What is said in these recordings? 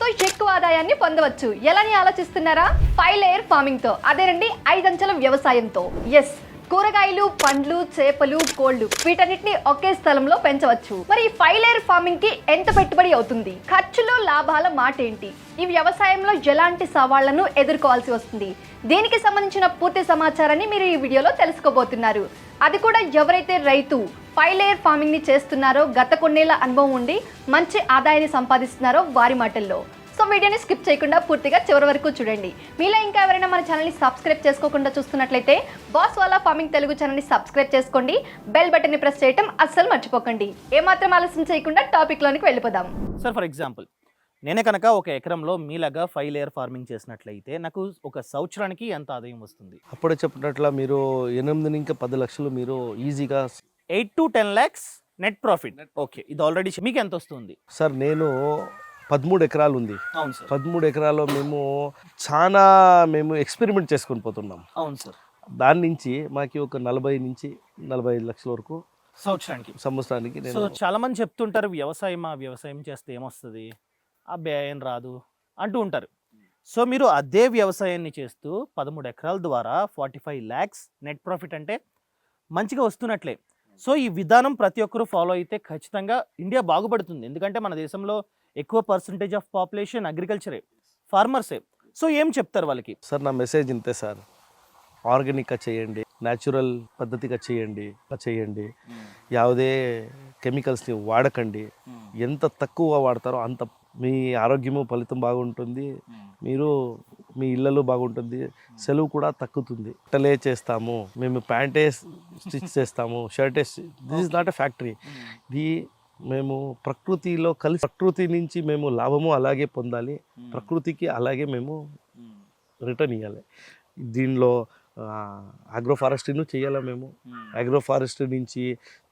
తో ఎక్కువ ఆదాయాన్ని పొందవచ్చు. ఎలా అని ఆలోచిస్తున్నారా? 5 లేయర్ ఫార్మింగ్ తో, అదేనండి 5 అంచెల వ్యవసాయంతో. ఎస్, కూరగాయలు, పండ్లు, చేపలు, కోళ్లు వీటన్నిటిని ఒకే స్థలంలో పెంచవచ్చు. మరి 5 లేయర్ ఫార్మింగ్ కి ఎంత పెట్టుబడి అవుతుంది? ఖర్చులు, లాభాల మాట ఏంటి? ఈ వ్యవసాయంలో ఎలాంటి సవాళ్లను ఎదుర్కోవాల్సి వస్తుంది? దీనికి సంబంధించిన పూర్తి సమాచారాన్ని మీరు ఈ వీడియోలో తెలుసుకోబోతున్నారు. అది కూడా ఎవరైతే రైతు 5 లేయర్ ఫార్మింగ్ ని చేస్తున్నారో, గత కొన్నేళ్ల అనుభవం ఉండి మంచి ఆదాయాన్ని సంపాదిస్తున్నారో వారి మాటల్లో. సో వీడియోని స్కిప్ చేయకుండా పూర్తిగా చివరి వరకు చూడండి. మీలో ఇంకా ఎవరైనా మన ఛానల్ని సబ్స్క్రైబ్ చేసుకోకుండా చూస్తున్నట్లయితే బాస్ వాలా ఫార్మింగ్ తెలుగు ఛానల్ని సబ్స్క్రైబ్ చేసుకోండి. బెల్ బటన్ని ప్రెస్ చేయడం అస్సలు మర్చిపోకండి. ఏమాత్రం ఆలస్యం చేయకుండా టాపిక్లోనికి వెళ్ళిపోదాం. సార్, ఫర్ ఎగ్జాంపుల్ నేనే కనుక ఒక ఎకరంలో మీలాగా 5 లేయర్ ఫార్మింగ్ చేసినట్లయితే నాకు ఒక సంవత్సరానికి ఎంత ఆదాయం వస్తుంది? అప్పుడే చెప్పినట్ల మీరు 8 ఇంకా 10 లక్షలు మీరు ఈజీగా 8 to 10 lakhs net profit. Okay, ఇది ఆల్రెడీ మీకు ఎంత వస్తుంది? సార్ నేను 13 ఎకరాలు ఉంది. అవును సార్. 13 ఎకరాల్లో మేము ఎక్స్పెరిమెంట్ చేసుకొని పోతున్నాం. అవును సార్. దాని నుంచి మాకు ఒక 40 నుంచి 45 లక్షల వరకు సంవత్సరానికి సో చాలా మంది చెప్తుంటారు, వ్యవసాయం చేస్తే ఏమొస్తుంది, అబ్బే ఏం రాదు అంటూ ఉంటారు. సో మీరు అదే వ్యవసాయాన్ని చేస్తూ 13 ఎకరాల ద్వారా 45 lakhs నెట్ ప్రాఫిట్ అంటే మంచిగా వస్తున్నట్లే. సో ఈ విధానం ప్రతి ఒక్కరూ ఫాలో అయితే ఖచ్చితంగా ఇండియా బాగుపడుతుంది. ఎందుకంటే మన దేశంలో ఎక్కువ పర్సంటేజ్ ఆఫ్ పాపులేషన్ అగ్రికల్చరే, ఫార్మర్సే. సో ఏం చెప్తారు వాళ్ళకి? సార్ నా మెసేజ్ ఇంతే సార్, ఆర్గానిక్గా చేయండి, న్యాచురల్ పద్ధతిగా చేయండి, ಯಾವುದೇ కెమికల్స్ని వాడకండి. ఎంత తక్కువ వాడతారో అంత మీ ఆరోగ్యము ఫలితం బాగుంటుంది, మీరు మీ ఇళ్ళలో బాగుంటుంది, సెలవు కూడా తగ్గుతుంది. బట్టలే చేస్తాము మేము, ప్యాంటే స్టిచ్ చేస్తాము, షర్టే, this is not a factory. ఇది మేము ప్రకృతిలో కలిసి, ప్రకృతి నుంచి మేము లాభము అలాగే పొందాలి, ప్రకృతికి అలాగే మేము రిటర్న్ ఇవ్వాలి. దీనిలో అగ్రో ఫారెస్ట్రీను చేయాలి. మేము అగ్రో ఫారెస్ట్రీ నుంచి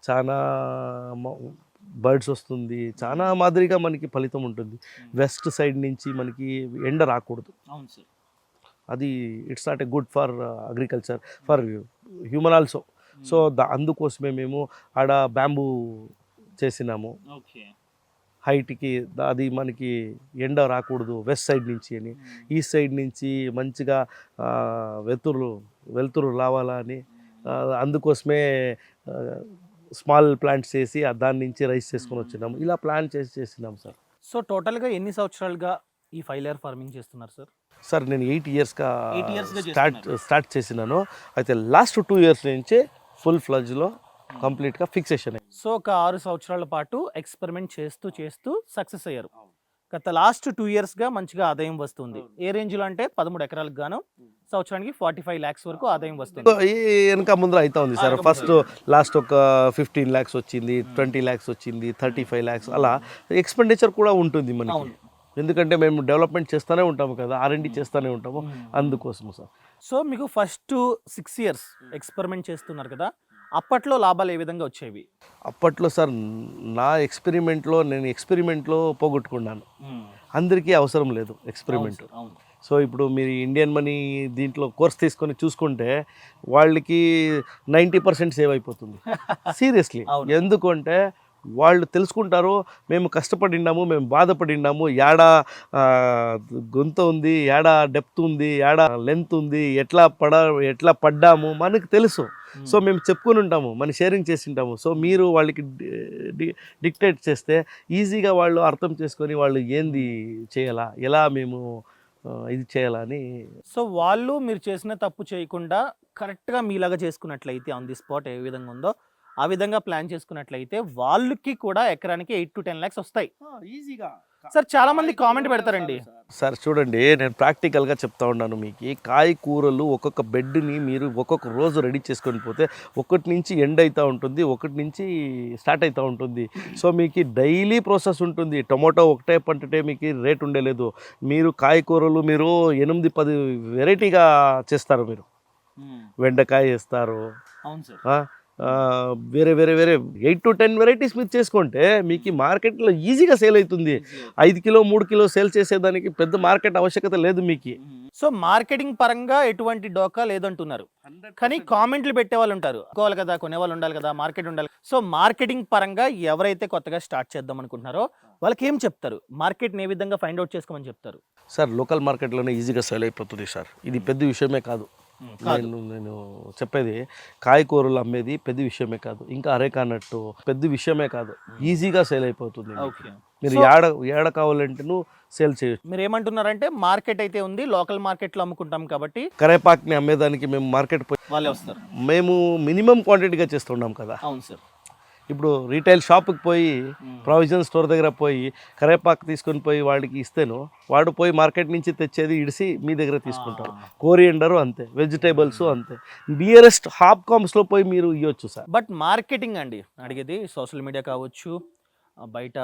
చాలా బర్డ్స్ వస్తుంది, చాలా మాదిరిగా మనకి ఫలితం ఉంటుంది. వెస్ట్ సైడ్ నుంచి మనకి ఎండ రాకూడదు. అది it's not a good for agriculture, for human also. So అందుకోసమే మేము ఆడ బ్యాంబూ చేసినాము హైట్కి. అది మనకి ఎండ రాకూడదు వెస్ట్ సైడ్ నుంచి అని, ఈస్ట్ సైడ్ నుంచి మంచిగా వెలుతురు రావాలని అందుకోసమే స్మాల్ ప్లాంట్స్ చేసి దాని నుంచి రైస్ చేసుకొని వచ్చినాము. ఇలా ప్లాన్ చేసినాము సార్. సో టోటల్గా ఎన్ని సంవత్సరాలుగా ఈ 5 లేయర్ ఫార్మింగ్ చేస్తున్నారు సార్? సార్ నేను 8 ఇయర్స్గా స్టార్ట్ చేసినాను. అయితే లాస్ట్ 2 years నుంచి ఫుల్ ఫ్లజ్లో కంప్లీట్గా ఫిక్సేషన్ అయ్యింది. సో ఒక 6 సంవత్సరాల పాటు ఎక్స్పెరిమెంట్ చేస్తూ సక్సెస్ అయ్యారు. గత లాస్ట్ 2 yearsగా మంచిగా ఆదాయం వస్తుంది. ఏ రేంజ్లో అంటే 13 ఎకరాలకు గాను సంవత్సరానికి 45 lakhs వరకు ఆదాయం వస్తుంది. వెనక ముందర అవుతా ఉంది సార్. ఫస్ట్ లాస్ట్ ఒక 15 lakhs వచ్చింది, 20 lakhs వచ్చింది, 35 lakhs, అలా ఎక్స్పెండిచర్ కూడా ఉంటుంది మనకి. ఎందుకంటే మేము డెవలప్మెంట్ చేస్తూనే ఉంటాము కదా, R&D చేస్తూనే ఉంటాము, అందుకోసము సార్. సో మీకు ఫస్ట్ 6 years ఎక్స్పెరిమెంట్ చేస్తున్నారు కదా, అప్పట్లో లాభాలు ఏ విధంగా వచ్చేవి? అప్పట్లో సార్ నా ఎక్స్పెరిమెంట్లో పోగొట్టుకున్నాను. అందరికీ అవసరం లేదు ఎక్స్పెరిమెంట్. సో ఇప్పుడు మీరు ఇండియన్ మనీ దీంట్లో కోర్స్ తీసుకొని చూసుకుంటే వాళ్ళకి 90% సేవ్ అయిపోతుంది సీరియస్లీ. ఎందుకంటే వాళ్ళు తెలుసుకుంటారు, మేము కష్టపడినాము, మేము బాధపడినాము, ఏడా గొంత ఉంది, ఏడా డెప్త్ ఉంది, ఏడా లెంత్ ఉంది, ఎట్లా పడ్డాము మనకు తెలుసు. సో మేము చెప్పుకొని ఉంటాము, మనం షేరింగ్ చేసి ఉంటాము. సో మీరు వాళ్ళకి డిక్టేట్ చేస్తే ఈజీగా వాళ్ళు అర్థం చేసుకొని వాళ్ళు ఏంది చేయాలా, ఎలా మేము ఇది చేయాలని. సో వాళ్ళు మీరు చేసిన తప్పు చేయకుండా కరెక్ట్గా మీలాగా చేసుకున్నట్లయితే, ఆన్ ది స్పాట్ ఏ విధంగా ఉందో ఆ విధంగా ప్లాన్ చేసుకున్నట్లయితే వాళ్ళకి కూడా ఎకరానికి 8 to 10 lakhs వస్తాయి ఈజీగా. సార్ చాలా మంది కామెంట్ పెడతారండి. సార్ చూడండి, నేను ప్రాక్టికల్గా చెప్తా ఉన్నాను మీకు. కాయకూరలు ఒక్కొక్క బెడ్ని మీరు ఒక్కొక్క రోజు రెడీ చేసుకొని పోతే ఒకటి నుంచి ఎండ్ అవుతూ ఉంటుంది, ఒకటి నుంచి స్టార్ట్ అవుతూ ఉంటుంది. సో మీకు డైలీ ప్రాసెస్ ఉంటుంది. టొమాటో ఒకటే పంటటే మీకు రేట్ ఉండలేదు. మీరు కాయకూరలు మీరు 8-10 వెరైటీగా చేస్తారు. మీరు వెండకాయ వేస్తారు, వేరే 8 to 10 వెరైటీస్ మీరు చేసుకుంటే మీకు మార్కెట్లో ఈజీగా సేల్ అవుతుంది. 5 కిలో 3 కిలో సేల్ చేసేదానికి పెద్ద మార్కెట్ ఆవశ్యకత లేదు మీకు. సో మార్కెటింగ్ పరంగా ఎటువంటి డోకా లేదంటున్నారు. కానీ కామెంట్లు పెట్టే వాళ్ళు ఉంటారు, కోవాలి కదా, కొనేవాళ్ళు ఉండాలి కదా, మార్కెట్ ఉండాలి. సో మార్కెటింగ్ పరంగా ఎవరైతే కొత్తగా స్టార్ట్ చేద్దాం అనుకుంటున్నారో వాళ్ళకి ఏం చెప్తారు? మార్కెట్ని ఏ విధంగా ఫైండ్ అవుట్ చేసుకోమని చెప్తారు? సార్ లోకల్ మార్కెట్లోనే ఈజీగా సేల్ అయిపోతుంది సార్. ఇది పెద్ద విషయమే కాదు. నేను చెప్పేది కాయకూరలు అమ్మేది పెద్ద విషయమే కాదు, ఇంకా అరేకానట్టు పెద్ద విషయమే కాదు, ఈజీగా సేల్ అయిపోతుంది. ఓకే. మీరు ఏడ కావాలంటే సేల్ చేయొచ్చు. మీరు ఏమంటున్నారంటే మార్కెట్ అయితే ఉంది, లోకల్ మార్కెట్లో అమ్ముకుంటాం కాబట్టి కరేపాకుని అమ్మేదానికి మేము మార్కెట్ పోయి వాళ్ళే వస్తారు. మేము మినిమం క్వాంటిటీగా చేస్తున్నాం కదా. అవును సార్. ఇప్పుడు రీటైల్ షాప్కి పోయి ప్రావిజన్ స్టోర్ దగ్గర పోయి కరేపాకు తీసుకొని పోయి వాడికి ఇస్తేను వాడు పోయి మార్కెట్ నుంచి తెచ్చేది ఇడిసి మీ దగ్గర తీసుకుంటారు. కోరియండరు అంతే, వెజిటేబుల్స్ అంతే. నియరెస్ట్ హాప్ కామ్స్లో పోయి మీరు ఇవ్వచ్చు సార్. బట్ మార్కెటింగ్ అండి అడిగేది, సోషల్ మీడియా కావచ్చు, బయట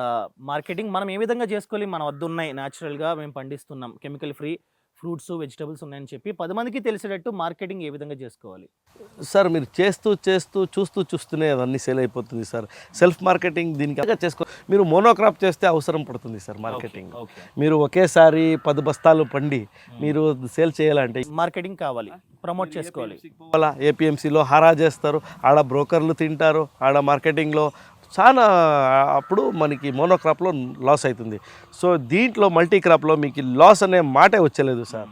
మార్కెటింగ్ మనం ఏ విధంగా చేసుకోవాలి? మన వద్ద ఉన్నాయి, న్యాచురల్గా మేము పండిస్తున్నాం, కెమికల్ ఫ్రీ ఫ్రూట్స్ వెజిటబుల్స్ ఉన్నాయని చెప్పి 10 మందికి తెలిసేటట్టు మార్కెటింగ్ ఏ విధంగా చేసుకోవాలి? సార్ మీరు చూస్తూనే అవన్నీ సేల్ అయిపోతుంది సార్. సెల్ఫ్ మార్కెటింగ్ దీనికి చేసుకో. మీరు మోనోక్రాప్ చేస్తే అవసరం పడుతుంది సార్ మార్కెటింగ్. మీరు ఒకేసారి 10 బస్తాలు పండి మీరు సేల్ చేయాలంటే మార్కెటింగ్ కావాలి, ప్రమోట్ చేసుకోవాలి. ఏపీఎంసీలో హారా చేస్తారు, ఆడ బ్రోకర్లు తింటారు, ఆడ మార్కెటింగ్లో చాలా. అప్పుడు మనకి మోనోక్రాప్లో లాస్ అవుతుంది. సో దీంట్లో మల్టీ క్రాప్లో మీకు లాస్ అనే మాటే వచ్చలేదు సార్.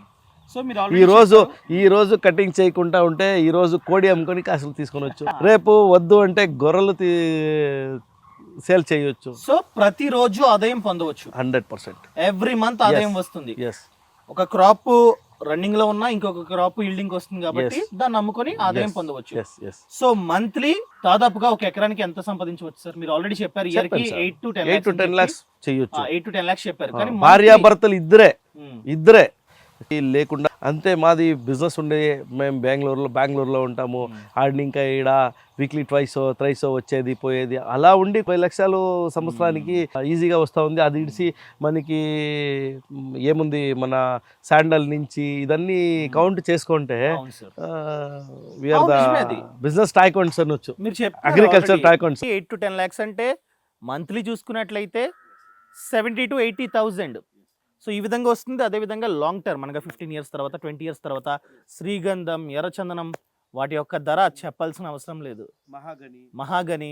సో మీరు ఈరోజు కటింగ్ చేయకుండా ఉంటే ఈరోజు కోడి అమ్ముకొని కాసులు తీసుకొని వచ్చు, రేపు వద్దు అంటే గొర్రెలు సేల్ చేయొచ్చు. సో ప్రతిరోజు ఆదాయం పొందవచ్చు 100%. ఎవ్రీ మంత్ ఆదాయం వస్తుంది. ఎస్. ఒక క్రాప్ రన్నింగ్ లో ఉన్నా ఇంకొక క్రాప్ ఈల్డింగ్ వస్తుంది కాబట్టి దాన్ని అమ్ముకొని ఆదాయం పొందవచ్చు. సో మంత్లీ దాదాపుగా ఒక ఎకరానికి ఎంత సంపాదించవచ్చు సార్? మీరు ఆల్రెడీ చెప్పారు ఇయర్ కి 8 to 10 lakhs చేయొచ్చు. 8 to 10 lakhs చెప్పారు. కానీ భార్యాభర్తలు ఇద్దరే లేకుండా అంతే. మాది బిజినెస్ ఉండే, మేము బెంగళూరులో ఉంటాము. ఆడిని ఇంకా ఈడ వీక్లీ త్రైసో వచ్చేది పోయేది అలా ఉండి 10 లక్షలు సంవత్సరానికి ఈజీగా వస్తూ ఉంది. అది ఇడిసి మనకి ఏముంది, మన శాండల్ నుంచి ఇదన్నీ కౌంట్ చేసుకుంటే వీఆర్ ద బిజినెస్ టైకోన్స్ అనొచ్చు, అగ్రికల్చర్ టైకోన్స్. 8 to 10 lakhs అంటే మంత్లీ చూసుకున్నట్లయితే 70 to 80,000. సో ఈ విధంగా వస్తుంది. అదేవిధంగా లాంగ్ టర్మ్ మనగా 15 years తర్వాత 20 years తర్వాత శ్రీగంధం, ఎర్రచందనం వాటి యొక్క ధర చెప్పాల్సిన అవసరం లేదు, మహాగని.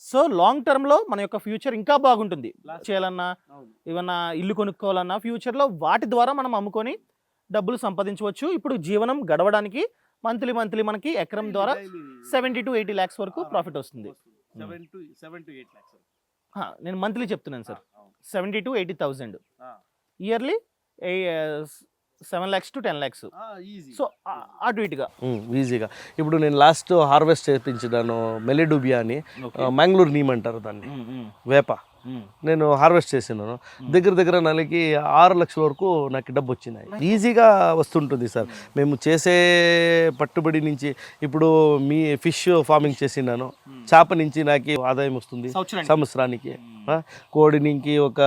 సో లాంగ్ టర్మ్లో మన యొక్క ఫ్యూచర్ ఇంకా బాగుంటుంది. చేయాలన్నా ఏమన్నా ఇల్లు కొనుక్కోవాలన్నా ఫ్యూచర్లో వాటి ద్వారా మనం అమ్ముకొని డబ్బులు సంపాదించవచ్చు. ఇప్పుడు జీవనం గడవడానికి మంత్లీ మనకి ఎకరం ద్వారా 70 to 80 lakhs వరకు ప్రాఫిట్ వస్తుంది. నేను మంత్లీ చెప్తున్నాను sir. 70 to 80,000 yearly 7 lakhs to 10 lakhs. So అటు ఇటుగా ఈజీగా. ఇప్పుడు నేను లాస్ట్ హార్వెస్ట్ చేయించాను మెలిడూబియా అని, మ్యాంగ్లూర్ నీమ్ అంటారు దాన్ని, వేప. నేను హార్వెస్ట్ చేసినాను. దగ్గర నెలకి 6 లక్షల వరకు నాకు డబ్బు వచ్చినాయి. ఈజీగా వస్తుంటుంది సార్. మేము చేసే పట్టుబడి నుంచి ఇప్పుడు మీ ఫిష్ ఫార్మింగ్ చేసినాను, చేప నుంచి నాకు ఆదాయం వస్తుంది సంవత్సరానికి. కోడి నుంచి ఒక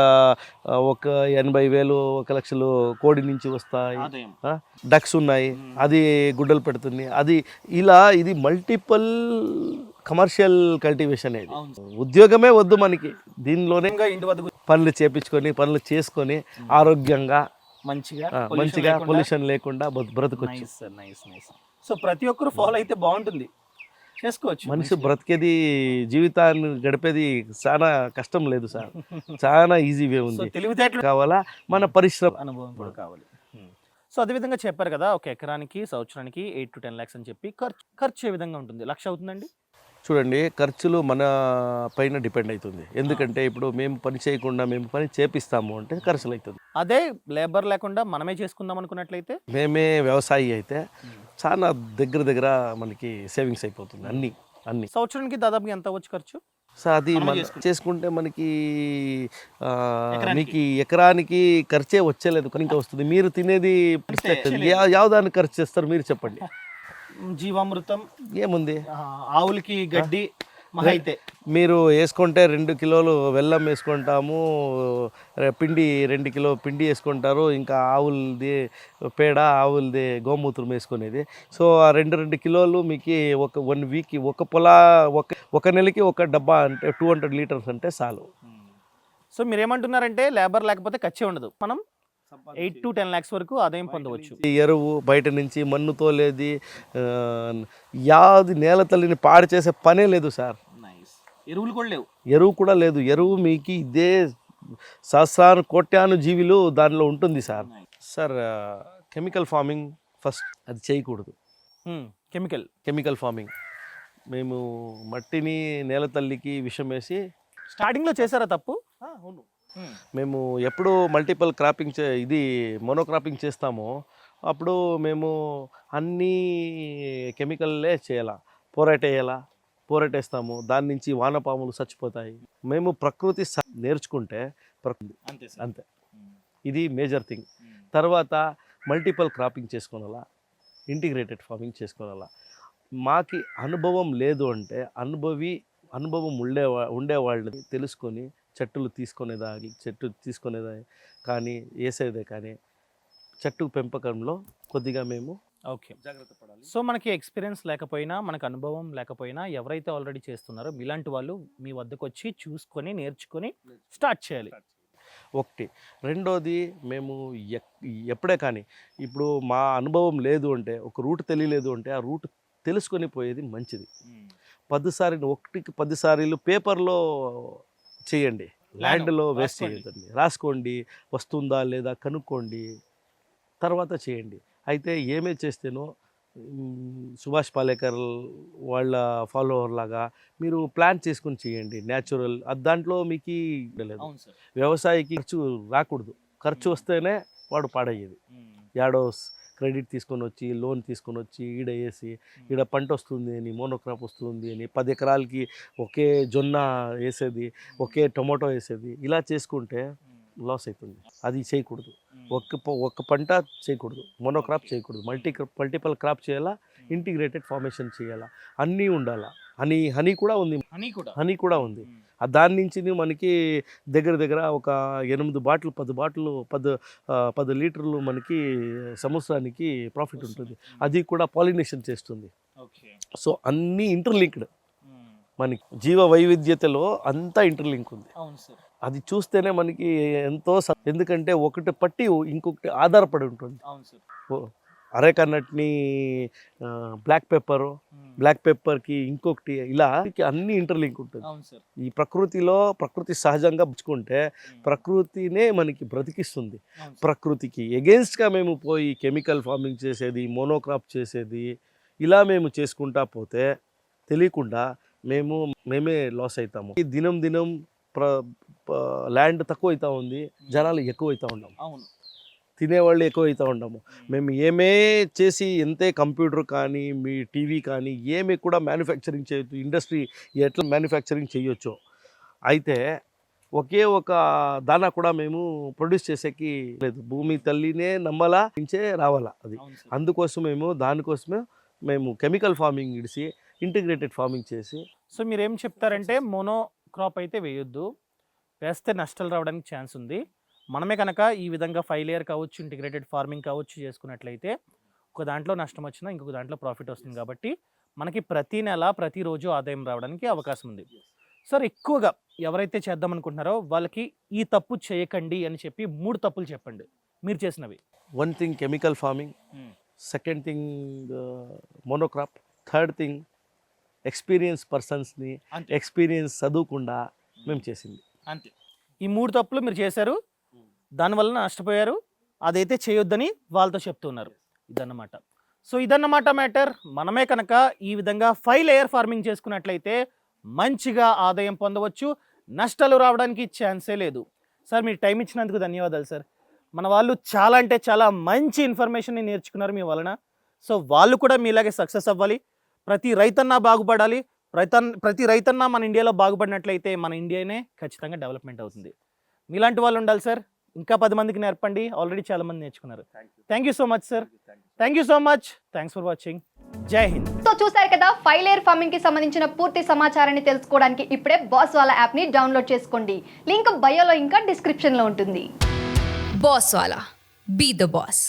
80,000 1 లక్షలు కోడి నుంచి వస్తాయి. డక్స్ ఉన్నాయి, అది గుడ్డలు పెడుతుంది. అది ఇలా ఇది మల్టిపుల్ కమర్షియల్ కల్టివేషన్. ఇది ఉద్యోగమే వద్దు మనకి, దీనిలోనే పనులు చేపించుకొని పనులు చేసుకొని ఆరోగ్యంగా మంచిగా పొల్యూషన్ లేకుండా బ్రతకొచ్చు. సో ప్రతి ఒక్కరు ఫాలో అయితే బాగుంటుంది, చేసుకోవచ్చు. మనిషి బ్రతికేది, జీవితాన్ని గడిపేది చాలా కష్టం లేదు సార్, చాలా ఈజీ వే ఉంది. తెలివితేటలు కావాలా, మన పరిశ్రమ అనుభవం కూడా కావాలి. సో అదేవిధంగా చెప్పారు కదా, ఒక ఎకరానికి సంవత్సరానికి 8 to 10 lakhs అని చెప్పి. ఖర్చు ఏ విధంగా ఉంటుంది? 1,00,000 అవుతుందండి? చూడండి, ఖర్చులు మన పైన డిపెండ్ అవుతుంది. ఎందుకంటే ఇప్పుడు మేము పని చేయకుండా మేము పని చేపిస్తాము అంటే ఖర్చులు అవుతుంది. అదే లేబర్ లేకుండా మనమే చేసుకుందాం అనుకున్నట్లయితే, మేమే వ్యవసాయి అయితే చాలా దగ్గర మనకి సేవింగ్స్ అయిపోతుంది. అన్ని సంవత్సరానికి దాదాపు ఎంత అవ్వచ్చు ఖర్చు? సో అది చేసుకుంటే మనకి మీకు ఎకరానికి ఖర్చే వచ్చేలేదు, ఇంకా వస్తుంది. మీరు తినేది యావదానికి ఖర్చు చేస్తారు మీరు చెప్పండి. జీవామృతం ఏముంది, ఆవులకి గడ్డి అయితే మీరు వేసుకుంటే 2 కిలోలు బెల్లం వేసుకుంటాము, పిండి 2 కిలో పిండి వేసుకుంటారు, ఇంకా ఆవులది పేడ, ఆవులది గోమూత్రం వేసుకునేది. సో ఆ 2 కిలోలు మీకు ఒక 1 వీక్కి ఒక నెలకి ఒక డబ్బా అంటే 200 లీటర్స్ అంటే చాలు. సో మీరేమంటున్నారంటే లేబర్ లేకపోతే ఖర్చే ఉండదు, మనం 8 to 10 lakhs వరకు ఆదాయం పొందవచ్చు. ఎరువు బయట నుంచి మన్ను తోలేది, యాది నేల తల్లిని పాడు చేసే పనే లేదు సార్. ఎరువులు కూడా లేవు. ఎరువు కూడా లేదు. ఎరువు మీకు ఇదే సహస్రాను కోట్యాను జీవులు దానిలో ఉంటుంది sir. Sir chemical farming first అది చేయకూడదు. కెమికల్ ఫార్మింగ్ మేము మట్టిని నేల తల్లికి విషం వేసి స్టార్టింగ్లో చేశారా తప్పు? అవును. మేము ఎప్పుడు మల్టిపుల్ క్రాపింగ్ ఇది మోనోక్రాపింగ్ చేస్తామో అప్పుడు మేము అన్నీ కెమికల్లే చేయాలా, పోరాట వేయాలా, పోరాట వేస్తాము, దాని నుంచి వానపాములు చచ్చిపోతాయి. మేము ప్రకృతి నేర్చుకుంటే అంతే, ఇది మేజర్ థింగ్. తర్వాత మల్టిపుల్ క్రాపింగ్ చేసుకోవాలా, ఇంటిగ్రేటెడ్ ఫార్మింగ్ చేసుకోవాలా. మాకి అనుభవం లేదు అంటే అనుభవం ఉండేవాళ్ళని తెలుసుకొని చెట్టు తీసుకునేది కానీ వేసేదే కానీ చెట్టు పెంపకంలో కొద్దిగా మేము ఓకే జాగ్రత్త పడాలి. సో మనకి ఎక్స్పీరియన్స్ లేకపోయినా, మనకు అనుభవం లేకపోయినా, ఎవరైతే ఆల్రెడీ చేస్తున్నారో మీలాంటి వాళ్ళు మీ వద్దకు వచ్చి చూసుకొని నేర్చుకొని స్టార్ట్ చేయాలి. ఒకటి. రెండోది మేము ఎప్పుడే కానీ ఇప్పుడు మా అనుభవం లేదు అంటే, ఒక రూట్ తెలియలేదు అంటే ఆ రూట్ తెలుసుకొని పోయేది మంచిది. 10 సార్లు పేపర్లో చేయండి, ల్యాండ్లో వేస్ట్ చేయొద్దండి. రాసుకోండి, వస్తుందా లేదా కనుక్కోండి, తర్వాత చేయండి. అయితే ఏమే చేస్తేనో సుభాష్ పాలేకర్ వాళ్ళ ఫాలోవర్ లాగా మీరు ప్లాన్ చేసుకుని చేయండి, న్యాచురల్. దాంట్లో మీకు లేదు. వ్యవసాయకి ఖర్చు రాకూడదు. ఖర్చు వస్తేనే వాడు పాడయ్యేది. యాడో క్రెడిట్ తీసుకొని వచ్చి, లోన్ తీసుకొని వచ్చి ఈడ వేసి, ఈడ పంట వస్తుంది అని, మోనోక్రాప్ వస్తుంది అని 10 ఎకరాలకి ఒకే జొన్న వేసేది, ఒకే టొమాటో వేసేది, ఇలా చేసుకుంటే లాస్ అవుతుంది. అది చేయకూడదు. ఒక్క పంట చేయకూడదు, మోనోక్రాప్ చేయకూడదు, మల్టిపల్ క్రాప్ చేయాలా, ఇంటిగ్రేటెడ్ ఫార్మేషన్ చేయాలా, అన్నీ ఉండాలా. హనీ కూడా ఉంది, హనీ కూడా ఉంది. దాని నుంచి మనకి దగ్గర ఒక 8 బాటిల్ 10 లీటర్లు మనకి సంవత్సరానికి ప్రాఫిట్ ఉంటుంది. అది కూడా పాలినేషన్ చేస్తుంది. సో అన్నీ ఇంటర్లింక్డ్. మనకి జీవ వైవిధ్యతలో అంతా ఇంటర్లింక్ ఉంది. అది చూస్తేనే మనకి ఎంతో ఎందుకంటే ఒకటి పట్టి ఇంకొకటి ఆధారపడి ఉంటుంది. అరేకా నట్ని బ్లాక్ పెప్పర్కి ఇంకొకటి, ఇలా అన్ని ఇంటర్లింక్ ఉంటుంది. ఈ ప్రకృతి సహజంగా పుచ్చుకుంటే ప్రకృతినే మనకి బ్రతికిస్తుంది. ప్రకృతికి ఎగెన్స్ట్గా మేము పోయి కెమికల్ ఫార్మింగ్ చేసేది, మోనోక్రాప్ చేసేది, ఇలా మేము చేసుకుంటా పోతే తెలియకుండా మేమే లాస్ అవుతాము. ఈ దినం ల్యాండ్ తక్కువ అవుతా ఉంది, జనాలు ఎక్కువ అవుతూ ఉన్నాము, తినేవాళ్ళు ఎక్కువ అవుతూ ఉన్నాము. మేము ఏమే చేసి ఎంతే కంప్యూటర్ కానీ మీ టీవీ కానీ ఏమి కూడా మ్యానుఫ్యాక్చరింగ్ చేయొచ్చు, ఇండస్ట్రీ ఎట్లా మ్యానుఫ్యాక్చరింగ్ చేయొచ్చో, అయితే ఒకే ఒక దానా కూడా మేము ప్రొడ్యూస్ చేసేకి లేదు. భూమి తల్లినే నమ్మాలా, నుంచే రావాలా. అది దానికోసమే మేము కెమికల్ ఫార్మింగ్ ఇడిసి ఇంటిగ్రేటెడ్ ఫార్మింగ్ చేసి. సో మీరు ఏం చెప్తారంటే మోనో క్రాప్ అయితే వేయొద్దు, వేస్తే నష్టాలు రావడానికి ఛాన్స్ ఉంది. మనమే కనుక ఈ విధంగా 5 లేయర్ కావచ్చు, ఇంటిగ్రేటెడ్ ఫార్మింగ్ కావచ్చు చేసుకున్నట్లయితే ఒక దాంట్లో నష్టం వచ్చినా ఇంకొక దాంట్లో ప్రాఫిట్ వస్తుంది. కాబట్టి మనకి ప్రతి నెల ప్రతిరోజు ఆదాయం రావడానికి అవకాశం ఉంది. సార్ ఎక్కువగా ఎవరైతే చేద్దాం అనుకుంటున్నారో వాళ్ళకి ఈ తప్పు చేయకండి అని చెప్పి 3 తప్పులు చెప్పండి మీరు చేసినవి. 1 thing chemical farming, second thing monocrop, third thing experience పర్సన్స్ని ఎక్స్పీరియన్స్ చదువుకుండా మేము చేసింది. అంతే. ఈ 3 తప్పులు మీరు చేశారు, దానివల్ల నష్టపోయారు. అదైతే చేయొద్దని వాళ్ళతో చెప్తున్నారు. ఇదన్నమాట. సో ఇదన్నమాట మ్యాటర్. మనమే కనుక ఈ విధంగా 5 లేయర్ ఫార్మింగ్ చేసుకున్నట్లయితే మంచిగా ఆదాయం పొందవచ్చు, నష్టాలు రావడానికి ఛాన్సే లేదు. సార్ మీరు టైం ఇచ్చినందుకు ధన్యవాదాలు సార్. మన వాళ్ళు చాలా అంటే చాలా మంచి ఇన్ఫర్మేషన్ని నేర్చుకున్నారు మీ వలన. సో వాళ్ళు కూడా మీలాగే సక్సెస్ అవ్వాలి, ప్రతి రైతన్నా బాగుపడాలి. ప్రతి రైతన్నా మన ఇండియాలో బాగుపడినట్లయితే మన ఇండియానే ఖచ్చితంగా డెవలప్మెంట్ అవుతుంది. మీలాంటి వాళ్ళు ఉండాలి సార్. ఇంకా 10 మందికి నేర్పండి. ఆల్రెడీ చాలా మంది నేర్చుకున్నారు. Thank you so much sir. Thank you so much. Thanks for watching. జై హింద్. సో చూసారు కదా, 5 లేయర్ ఫార్మింగ్ కి సంబంధించిన పూర్తి సమాచారాన్ని తెలుసుకోవడానికి ఇప్పుడే బాస్ వాలా యాప్ ని డౌన్లోడ్ చేసుకోండి. లింక్ బయోలో ఇంకా డిస్క్రిప్షన్ లో ఉంటుంది. Boss Wallah, be the boss.